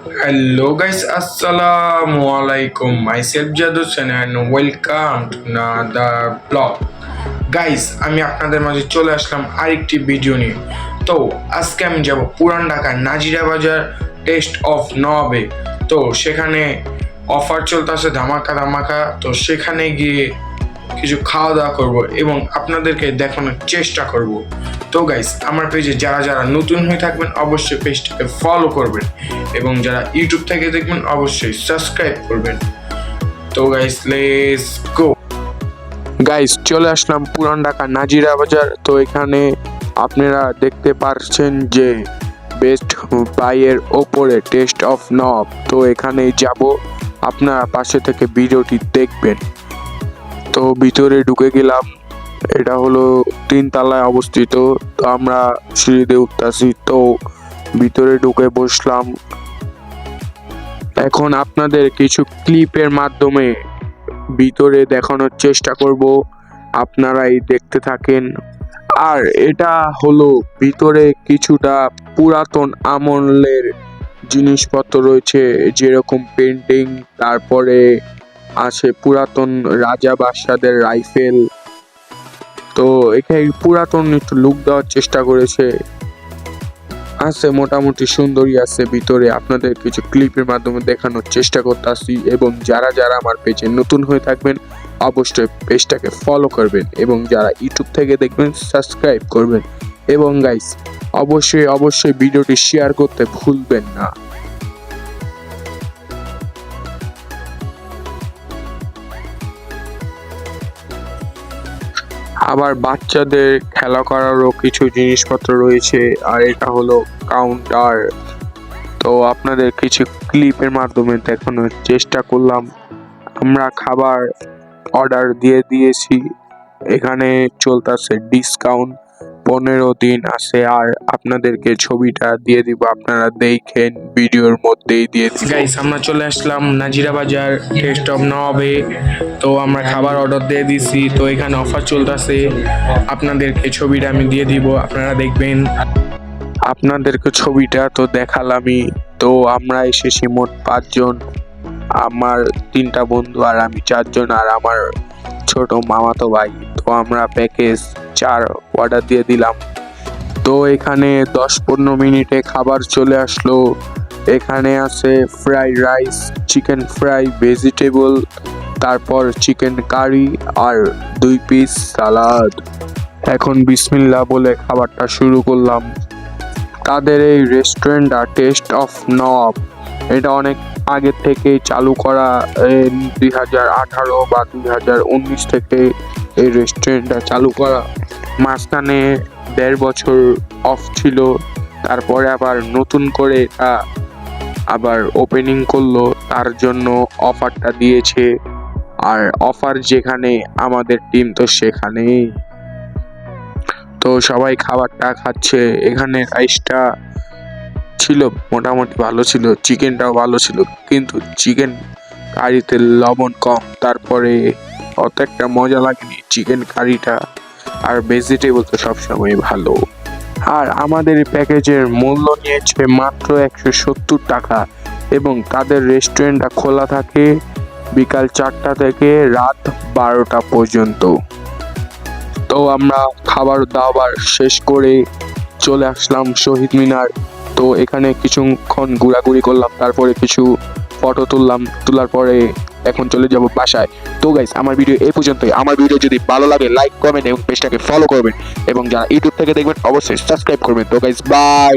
Hello guys, Assalamualaikum. Myself Jadushan and welcome to another blog. Guys আমি আপনাদের মাঝে চলে আসলাম আরেকটি ভিডিও নিয়ে। তো আজকে আমি যাব পুরান ঢাকার নাজিরা বাজার টেস্ট অফ নবাবে। তো সেখানে অফার চলতেছে ধামাকা ধামাকা। তো সেখানে গিয়ে কিছু খাওয়া দাওয়া করবো এবং আপনাদেরকে দেখানোর চেষ্টা করব। তো গাইস আমার পেজে যারা যারা নতুন হয়ে থাকবেন অবশ্যই পেজটাকে ফলো করবেন এবং যারা ইউটিউব থেকে দেখবেন অবশ্যই সাবস্ক্রাইব করবেন। তো গাইস লেটস গো। গাইস চলে আসলাম পুরান ঢাকা নাজিরা বাজার। তো এখানে আপনারা দেখতে পাচ্ছেন যে বেস্ট বাইয়ের ওপরে টেস্ট অফ নবাব। তো এখানে যাব, আপনারা পাশে থেকে ভিডিওটি দেখবেন। তো ভিতরে ঢুকে গেলাম, এটা হলো 3 তলায় অবস্থিত। তো আমরা সিঁড়িতে উঠতেছি, তো ভিতরে ঢুকে বসলাম। এখন আপনাদের কিছু ক্লিপের মাধ্যমে ভিতরে দেখানোর চেষ্টা করব, আপনারাই দেখতে থাকেন। আর এটা হলো ভিতরে কিছুটা পুরাতন আমলের জিনিসপত্র রয়েছে, যেরকম পেন্টিং, তারপরে আছে পুরাতন রাজা বাদশাদের রাইফেল। তো এখানে পুরাতন একটু লুক দেওয়ার চেষ্টা করেছে, আছে মোটামুটি সুন্দরই আছে ভিতরে। আপনাদের কিছু ক্লিপের মাধ্যমে দেখানোর চেষ্টা করতেছি এবং যারা যারা আমার পেজে নতুন হয়ে থাকবেন অবশ্যই পেজটাকে ফলো করবেন এবং যারা ইউটিউব থেকে দেখবেন সাবস্ক্রাইব করবেন এবং গাইস অবশ্যই ভিডিওটি শেয়ার করতে ভুলবেন না। আবার বাচ্চাদের খেলা করারও কিছু জিনিসপত্র রয়েছে, আর এটা হলো কাউন্টার। তো আপনাদের কিছু ক্লিপের মাধ্যমে দেখানোর চেষ্টা করলাম। আমরা খাবার অর্ডার দিয়েছি, এখানে চলতেছে ডিসকাউন্ট 15 দিন আছে। আর আপনাদেরকে ছবিটা দিয়ে দিব, আপনারা দেখেন, ভিডিওর মধ্যেই দিয়ে দিব। গাইস আমরা চলে আসলাম নাজিরা বাজার টেস্ট অফ নবাবে। তো আমরা খাবার অর্ডার দিয়ে দিছি, তো এখানে অফার চলতেছে, আপনাদেরকে ছবিটা আমি দিয়ে দিব, আপনারা দেখবেন। আপনাদেরকে ছবিটা তো দেখালামই। তো আমরা এসেছি মোট 5 জন, আমার 3টা বন্ধু আর আমি 4 জন, আর আমার ছোট মামাতো ভাই। তো আমরা প্যাকেজ 4 অর্ডার দিয়ে দিলাম। তো এখানে 10-15 মিনিটে খাবার চলে আসলো। এখানে আছে fried rice, chicken fry, vegetable, তারপর চিকেন কারি আর 2 পিস সালাদ। এখন বিসমিল্লাহ বলে খাবারটা শুরু করলাম। তাদের এই রেস্টুরেন্টটা টেস্ট অফ নবাব, এটা অনেক আগে থেকে চালু করা, 2018 বা 2019 থেকে এই রেস্টুরেন্টটা চালু করা। মাঝখানে 1.5 বছর অফ ছিল, তারপরে আবার নতুন করে এটা আবার ওপেনিং করলো, তার জন্য অফারটা দিয়েছে। আর অফার যেখানে আমাদের টিম তো সেখানেই। তো সবাই খাবারটা খাচ্ছে। এখানে রাইসটা ছিল মোটামুটি ভালো ছিল, চিকেনটাও ভালো ছিল, কিন্তু চিকেন কারিতে লবণ কম, তারপরে অত একটা মজা লাগেনি চিকেন কারিটা। আর ভেজিটেবল তো সবসময় ভালো। আর আমাদের প্যাকেজের মূল্য নিয়েছে মাত্র 170 টাকা এবং তাদের রেস্টুরেন্টটা খোলা থাকে বিকাল 4টা থেকে রাত 12টা পর্যন্ত। তো আমরা খাবার দাবার শেষ করে চলে আসলাম শহীদ মিনার। তো এখানে কিছুক্ষণ ঘোরাঘুরি করলাম, তারপরে কিছু ফটো তুললাম, তোলার পরে এখন চলে যাব বাসায়। তো গাইস আমার ভিডিও এই পর্যন্তই। আমার ভিডিও যদি ভালো লাগে লাইক, কমেন্ট এবং পেজটাকে ফলো করবেন এবং যারা ইউটিউব থেকে দেখবেন অবশ্যই সাবস্ক্রাইব করবেন। তো গাইস বাই।